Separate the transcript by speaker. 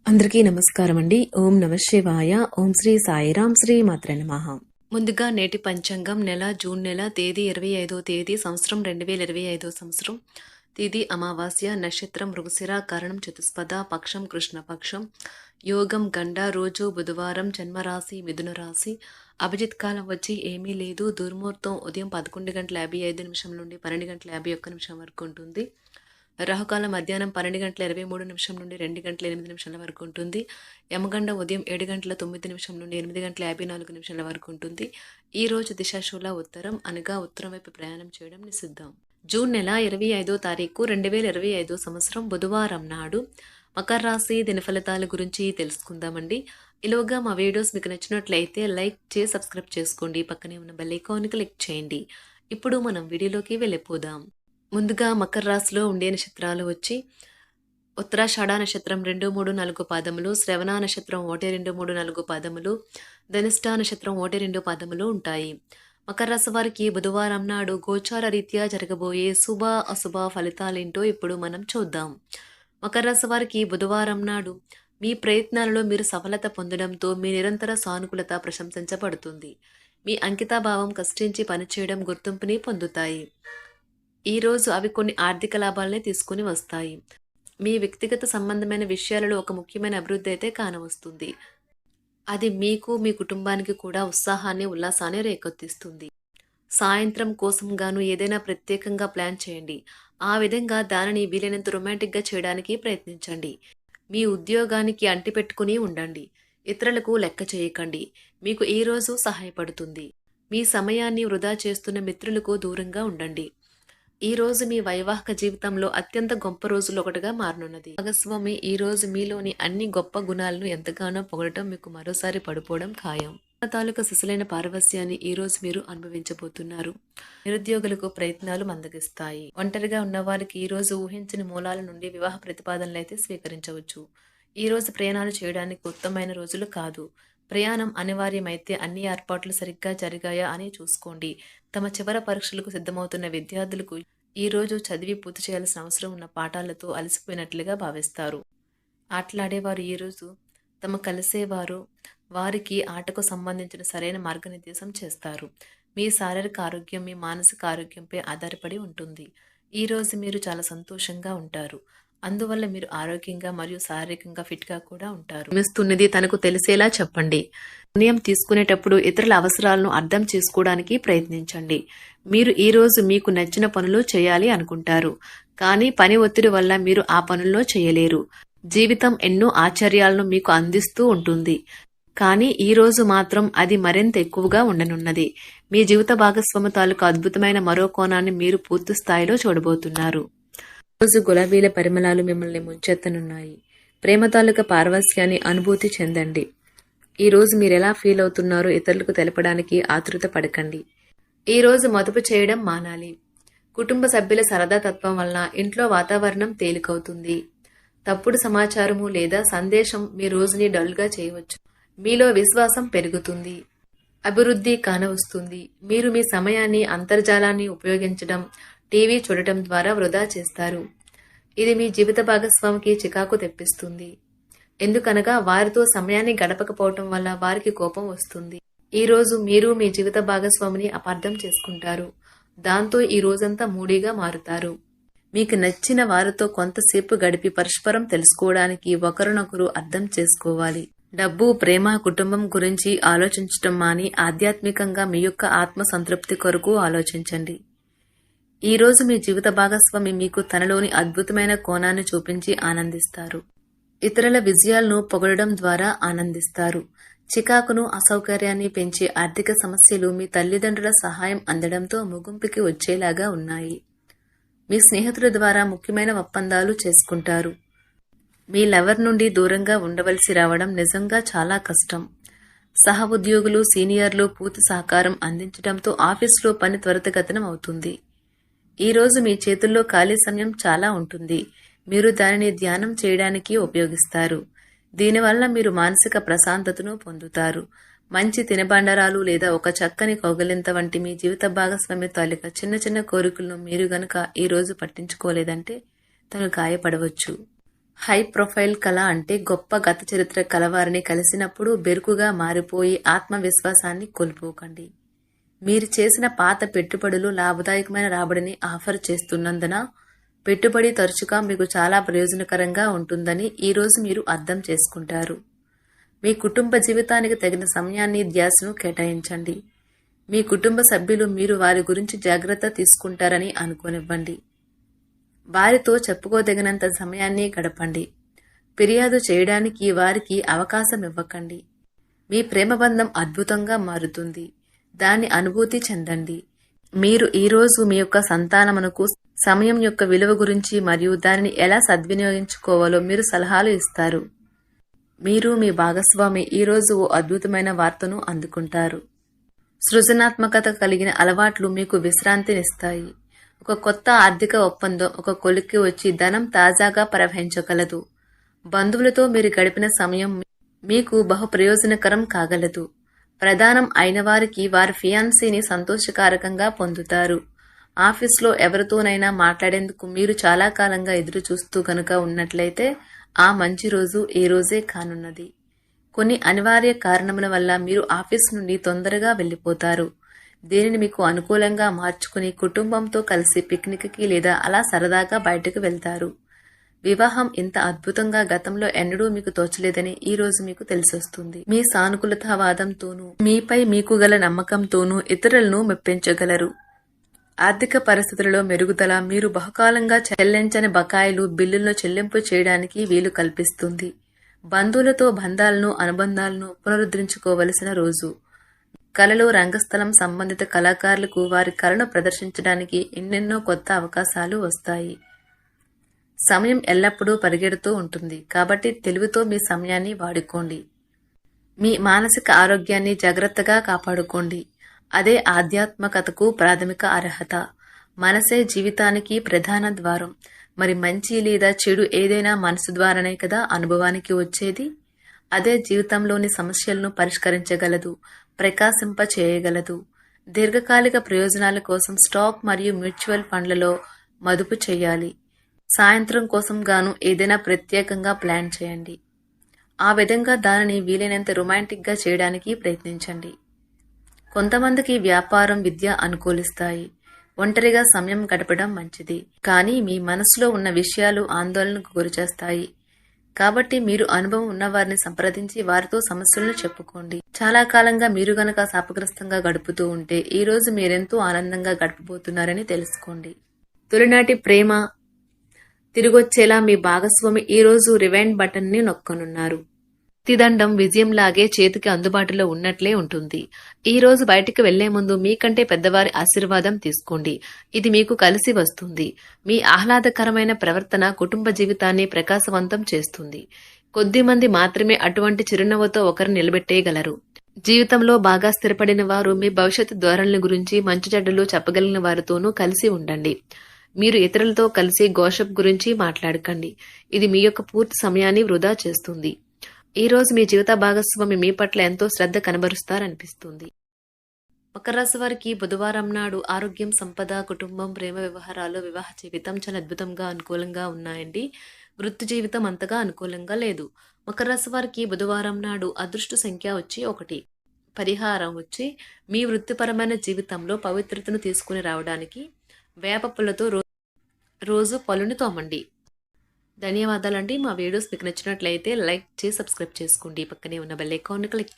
Speaker 1: అందరికీ నమస్కారం అండి. ఓం నమ శివాయ. ఓం శ్రీ సాయిరాం. శ్రీ మాత్రే నమః. ముందుగా నేటి పంచాంగం నెల జూన్ నెల తేదీ 25వ తేదీ సంవత్సరం 2025 సంవత్సరం. తిథి అమావాస్య, నక్షత్రం మృగశిర, కరణం చతుస్పద, పక్షం కృష్ణపక్షం, యోగం గండ, రోజు బుధవారం, జన్మరాశి మిథున రాశి. అభిజిత్ కాలం వచ్చి ఏమీ లేదు. దుర్ముహూర్తం ఉదయం 11:55 నుండి 12:51 వరకు ఉంటుంది. రాహుకాలం మధ్యాహ్నం 12:23 నుండి 2:08 వరకు ఉంటుంది. యమగండ ఉదయం 7:09 నుండి 8:54 వరకు ఉంటుంది. ఈ రోజు దిశాశూల ఉత్తరం, అనగా ఉత్తరం వైపు ప్రయాణం చేయడం నిషిద్ధం. జూన్ నెల 25వ తారీఖు 2025 సంవత్సరం బుధవారం నాడు మకర రాశి దినఫలితాల గురించి తెలుసుకుందామండి. ఈలోగా మా వీడియోస్ మీకు నచ్చినట్లయితే లైక్ చేసి సబ్స్క్రైబ్ చేసుకోండి. పక్కనే ఉన్న బెల్ ఐకాన్ క్లిక్ చేయండి. ఇప్పుడు మనం వీడియోలోకి వెళ్ళిపోదాం. ముందుగా మకర రాశిలో ఉండే నక్షత్రాలు వచ్చి ఉత్తరాషాఢ నక్షత్రం 2, 3, 4 పాదములు, శ్రవణ నక్షత్రం 1, 2, 3, 4 పాదములు, ధనిష్ట నక్షత్రం 1, 2 పాదములు ఉంటాయి. మకర రాశి వారికి బుధవారం నాడు గోచార రీత్యా జరగబోయే శుభ అశుభ ఫలితాలేంటో ఇప్పుడు మనం చూద్దాం. మకర రాశి వారికి బుధవారం నాడు మీ ప్రయత్నాలలో మీరు సఫలత పొందడంతో మీ నిరంతర సానుకూలత ప్రశంసించబడుతుంది. మీ అంకితాభావం కష్టించి పనిచేయడం గుర్తింపుని పొందుతాయి. ఈరోజు అవి కొన్ని ఆర్థిక లాభాలనే తీసుకుని వస్తాయి. మీ వ్యక్తిగత సంబంధమైన విషయాలలో ఒక ముఖ్యమైన అభివృద్ధి అయితే కానవస్తుంది. అది మీకు మీ కుటుంబానికి కూడా ఉత్సాహాన్ని ఉల్లాసాన్ని రేకెత్తిస్తుంది. సాయంత్రం కోసం గాను ఏదైనా ప్రత్యేకంగా ప్లాన్ చేయండి. ఆ విధంగా దానిని వీలైనంత రొమాంటిక్గా చేయడానికి ప్రయత్నించండి. మీ ఉద్యోగానికి అంటిపెట్టుకుని ఉండండి. ఇతరులకు లెక్క చేయకండి. మీకు ఈ రోజు సహాయపడుతుంది. మీ సమయాన్ని వృధా చేస్తున్న మిత్రులకు దూరంగా ఉండండి. ఈ రోజు మీ వైవాహిక జీవితంలో అత్యంత గొప్ప రోజులు ఒకటిగా మారనున్నది. భాగస్వామి ఈ రోజు మీలోని అన్ని గొప్ప గుణాలను ఎంతగానో పొగడటం మీకు మరోసారి పడిపోవడం ఖాయం. తాలూకా సిసలైన పారవస్యాన్ని ఈ రోజు మీరు అనుభవించబోతున్నారు. నిరుద్యోగులకు ప్రయత్నాలు మందగిస్తాయి. ఒంటరిగా ఉన్న వారికి ఈ రోజు ఊహించని మూలాల నుండి వివాహ ప్రతిపాదనలు అయితే స్వీకరించవచ్చు. ఈ రోజు ప్రయాణాలు చేయడానికి ఉత్తమమైన రోజులు కాదు. ప్రయాణం అనివార్యమైతే అన్ని ఏర్పాట్లు సరిగ్గా జరిగాయా అని చూసుకోండి. తమ చివరి పరీక్షలకు సిద్ధమవుతున్న విద్యార్థులకు ఈ రోజు చదివి పూర్తి చేయాల్సిన అవసరం ఉన్న పాఠాలతో అలసిపోయినట్లుగా భావిస్తారు. ఆటలాడేవారు ఈరోజు తమ కలిసేవారు వారికి ఆటకు సంబంధించిన సరైన మార్గనిర్దేశం చేస్తారు. మీ శారీరక ఆరోగ్యం మీ మానసిక ఆరోగ్యంపై ఆధారపడి ఉంటుంది. ఈ రోజు మీరు చాలా సంతోషంగా ఉంటారు. అందువల్ల మీరు ఆరోగ్యంగా మరియు శారీరకంగా ఫిట్గా కూడా ఉంటారు. మిస్తున్నది తనకు తెలిసేలా చెప్పండి. నిర్ణయం తీసుకునేటప్పుడు ఇతరుల అవసరాలను అర్థం చేసుకోవడానికి ప్రయత్నించండి. మీరు ఈ రోజు మీకు నచ్చిన పనులు చేయాలి అనుకుంటారు, కానీ పని ఒత్తిడి వల్ల మీరు ఆ పనుల్లో చేయలేరు. జీవితం ఎన్నో ఆశ్చర్యాలను మీకు అందిస్తూ ఉంటుంది, కానీ ఈ రోజు మాత్రం అది మరింత ఎక్కువగా ఉండనున్నది. మీ జీవిత భాగస్వామి తాలూకు అద్భుతమైన మరో కోణాన్ని మీరు పూర్తి స్థాయిలో చూడబోతున్నారు. రోజు గులాబీల పరిమళాలు మిమ్మల్ని ముంచెత్తనున్నాయి. ప్రేమ తాలూకా పారవస్యాన్ని అనుభూతి చెందండి. ఈ రోజు మీరెలా ఫీల్ అవుతున్నారో ఇతరులకు తెలపడానికి ఆతృత పడకండి. ఈ రోజు మదుపు చేయడం మానాలి. కుటుంబ సభ్యుల సరదా తత్వం వలన ఇంట్లో వాతావరణం తేలికవుతుంది. తప్పుడు సమాచారము లేదా సందేశం మీ రోజుని డల్గా చేయవచ్చు. మీలో విశ్వాసం పెరుగుతుంది. అభివృద్ధి కానవస్తుంది. మీరు మీ సమయాన్ని అంతర్జాలాన్ని ఉపయోగించడం, టీవీ చూడటం ద్వారా వృధా చేస్తారు. ఇది మీ జీవిత భాగస్వామికి చికాకు తెప్పిస్తుంది. ఎందుకనగా వారితో సమయాన్ని గడపకపోవటం వల్ల వారికి కోపం వస్తుంది. ఈ రోజు మీరు మీ జీవిత భాగస్వామిని అపార్థం చేసుకుంటారు. దాంతో ఈ రోజంతా మూడీగా మారుతారు. మీకు నచ్చిన వారితో కొంతసేపు గడిపి పరస్పరం తెలుసుకోవడానికి ఒకరినొకరు అర్థం చేసుకోవాలి. డబ్బు, ప్రేమ, కుటుంబం గురించి ఆలోచించటం మాని ఆధ్యాత్మికంగా మీ యొక్క ఆత్మ సంతృప్తి కొరకు ఆలోచించండి. ఈ రోజు మీ జీవిత భాగస్వామి మీకు తనలోని అద్భుతమైన కోణాన్ని చూపించి ఆనందిస్తారు. ఇతరుల విజయాలను పొగడడం ద్వారా ఆనందిస్తారు. చికాకును, అసౌకర్యాన్ని పెంచే ఆర్థిక సమస్యలు మీ తల్లిదండ్రుల సహాయం అందడంతో ముగింపుకి వచ్చేలాగా ఉన్నాయి. మీ స్నేహితుల ద్వారా ముఖ్యమైన ఒప్పందాలు చేసుకుంటారు. మీ లవర్ నుండి దూరంగా ఉండవలసి రావడం నిజంగా చాలా కష్టం. సహ ఉద్యోగులు, సీనియర్లు పూర్తి సహకారం అందించడంతో ఆఫీసులో పని త్వరితగతిన అవుతుంది. ఈ రోజు మీ చేతుల్లో ఖాళీ సమయం చాలా ఉంటుంది. మీరు దానిని ధ్యానం చేయడానికి ఉపయోగిస్తారు. దీనివల్ల మీరు మానసిక ప్రశాంతతను పొందుతారు. మంచి తినబండరాలు లేదా ఒక చక్కని కౌగిలింత వంటి మీ జీవిత భాగస్వామి తాలూకా చిన్న చిన్న కోరికలను మీరు గనక ఈ రోజు పట్టించుకోలేదంటే తను గాయపడవచ్చు. హై ప్రొఫైల్ కళ అంటే గొప్ప గత చరిత్ర కలవారిని కలిసినప్పుడు బెరుకుగా మారిపోయి ఆత్మవిశ్వాసాన్ని కోల్పోకండి. మీరు చేసిన పాత పెట్టుబడులు లాభదాయకమైన రాబడిని ఆఫర్ చేస్తున్నందున పెట్టుబడి తరచుగా మీకు చాలా ప్రయోజనకరంగా ఉంటుందని ఈరోజు మీరు అర్థం చేసుకుంటారు. మీ కుటుంబ జీవితానికి తగిన సమయాన్ని ధ్యాసను కేటాయించండి. మీ కుటుంబ సభ్యులు మీరు వారి గురించి జాగ్రత్త తీసుకుంటారని అనుకోనివ్వండి. వారితో చెప్పుకోదగినంత సమయాన్ని గడపండి. ఫిర్యాదు చేయడానికి వారికి అవకాశం ఇవ్వకండి. మీ ప్రేమబంధం అద్భుతంగా మారుతుంది. దాన్ని అనుభూతి చెందండి. మీరు ఈరోజు మీ యొక్క సంతానమునకు సమయం యొక్క విలువ గురించి మరియు దానిని ఎలా సద్వినియోగించుకోవాలో మీరు సలహాలు ఇస్తారు. మీరు మీ భాగస్వామి ఈరోజు ఓ అద్భుతమైన వార్తను అందుకుంటారు. సృజనాత్మకత కలిగిన అలవాట్లు మీకు విశ్రాంతినిస్తాయి. ఒక కొత్త ఆర్థిక ఒప్పందం ఒక కొలిక్కి వచ్చి ధనం తాజాగా ప్రవహించగలదు. బంధువులతో మీరు గడిపిన సమయం మీకు బహు ప్రయోజనకరం కాగలదు. ప్రధానం అయిన వారికి వారి ఫియాన్సీని సంతోషకారకంగా పొందుతారు. ఆఫీస్లో ఎవరితోనైనా మాట్లాడేందుకు మీరు చాలా కాలంగా ఎదురు చూస్తూ గనుక ఉన్నట్లయితే ఆ మంచి రోజు ఈ రోజే కానున్నది. కొన్ని అనివార్య కారణముల వల్ల మీరు ఆఫీస్ నుండి తొందరగా వెళ్ళిపోతారు. దీనిని మీకు అనుకూలంగా మార్చుకుని కుటుంబంతో కలిసి పిక్నిక్కి లేదా అలా సరదాగా బయటకు వెళ్తారు. వివాహం ఇంత అద్భుతంగా గతంలో ఎన్నడూ మీకు తోచలేదని ఈ రోజు మీకు తెలిసొస్తుంది. మీ సానుకూలతావాదంతోనూ మీపై మీకు గల నమ్మకంతోనూ ఇతరులను మెప్పించగలరు. ఆర్థిక పరిస్థితులలో మెరుగుదల మీరు బహుకాలంగా చెల్లించని బకాయిలు బిల్లులను చెల్లింపు చేయడానికి వీలు కల్పిస్తుంది. బంధువులతో బంధాలను అనుబంధాలను పునరుద్ధరించుకోవలసిన రోజు. కళలు రంగస్థలం సంబంధిత కళాకారులకు వారి కళను ప్రదర్శించడానికి ఎన్నెన్నో కొత్త అవకాశాలు వస్తాయి. సమయం ఎల్లప్పుడూ పరిగెడుతూ ఉంటుంది కాబట్టి తెలివితో మీ సమయాన్ని వాడుకోండి. మీ మానసిక ఆరోగ్యాన్ని జాగ్రత్తగా కాపాడుకోండి. అదే ఆధ్యాత్మికతకు ప్రాథమిక అర్హత. మనసే జీవితానికి ప్రధాన ద్వారం. మరి మంచి లేదా చెడు ఏదైనా మనసు ద్వారానే కదా అనుభవానికి వచ్చేది. అదే జీవితంలోని సమస్యలను పరిష్కరించగలదు, ప్రకాశింప చేయగలదు. దీర్ఘకాలిక ప్రయోజనాల కోసం స్టాక్ మరియు మ్యూచువల్ ఫండ్లలో మదుపు చేయాలి. సాయంత్రం కోసం గాను ఏదైనా ప్రత్యేకంగా ప్లాన్ చేయండి. ఆ విధంగా దానిని వీలైనంత రొమాంటిక్గా చేయడానికి ప్రయత్నించండి. కొంతమందికి వ్యాపారం, విద్య అనుకూలిస్తాయి. ఒంటరిగా సమయం గడపడం మంచిది. కానీ మీ మనసులో ఉన్న విషయాలు ఆందోళనకు గురిచేస్తాయి. కాబట్టి మీరు అనుభవం ఉన్నవారిని సంప్రదించి వారితో సమస్యలను చెప్పుకోండి. చాలా కాలంగా మీరు గనక శాపగ్రస్తంగా గడుపుతూ ఉంటే ఈ రోజు మీరెంతో ఆనందంగా గడపబోతున్నారని తెలుసుకోండి. తొలినాటి ప్రేమ తిరిగొచ్చేలా మీ భాగస్వామి ఈ రోజు రివైండ్ బటన్ ని నొక్కనున్నారు. ప్రతిదండం విజయంలాగే చేతికి అందుబాటులో ఉన్నట్లే ఉంటుంది. ఈ రోజు బయటికి వెళ్లే ముందు మీకంటే పెద్దవారి ఆశీర్వాదం తీసుకోండి. ఇది మీకు కలిసి వస్తుంది. మీ ఆహ్లాదకరమైన ప్రవర్తన కుటుంబ జీవితాన్ని ప్రకాశవంతం చేస్తుంది. కొద్దిమంది మాత్రమే అటువంటి చిరునవ్వుతో ఒకరు నిలబెట్టేయగలరు. జీవితంలో బాగా స్థిరపడిన వారు మీ భవిష్యత్తు ధోరణుల గురించి మంచి చెడ్డలు చెప్పగలిగిన వారితోనూ కలిసి ఉండండి. మీరు ఇతరులతో కలిసి గోషప్ గురించి మాట్లాడకండి. ఇది మీ యొక్క పూర్తి సమయాన్ని వృధా చేస్తుంది. ఈ రోజు మీ జీవిత భాగస్వామి మీ పట్ల ఎంతో శ్రద్ధ కనబరుస్తారనిపిస్తుంది. మకర రాశి వారికి బుధవారం నాడు ఆరోగ్యం, సంపద, కుటుంబం, ప్రేమ వ్యవహారాలు, వివాహ జీవితం చాలా అద్భుతంగా అనుకూలంగా ఉన్నాయండి. వృత్తి జీవితం అంతగా అనుకూలంగా లేదు. మకర రాశి వారికి బుధవారం నాడు అదృష్ట సంఖ్య వచ్చి 1. పరిహారం వచ్చి మీ వృత్తిపరమైన జీవితంలో పవిత్రతను తీసుకుని రావడానికి వేప పుల్లతో రోజు పళ్ళుని తోమండి. ధన్యవాదాలండి. మా వీడియోస్ మీకు నచ్చినట్లయితే లైక్ చేసి సబ్స్క్రైబ్ చేసుకోండి. పక్కనే ఉన్న బెల్ ఐకాన్ క్లిక్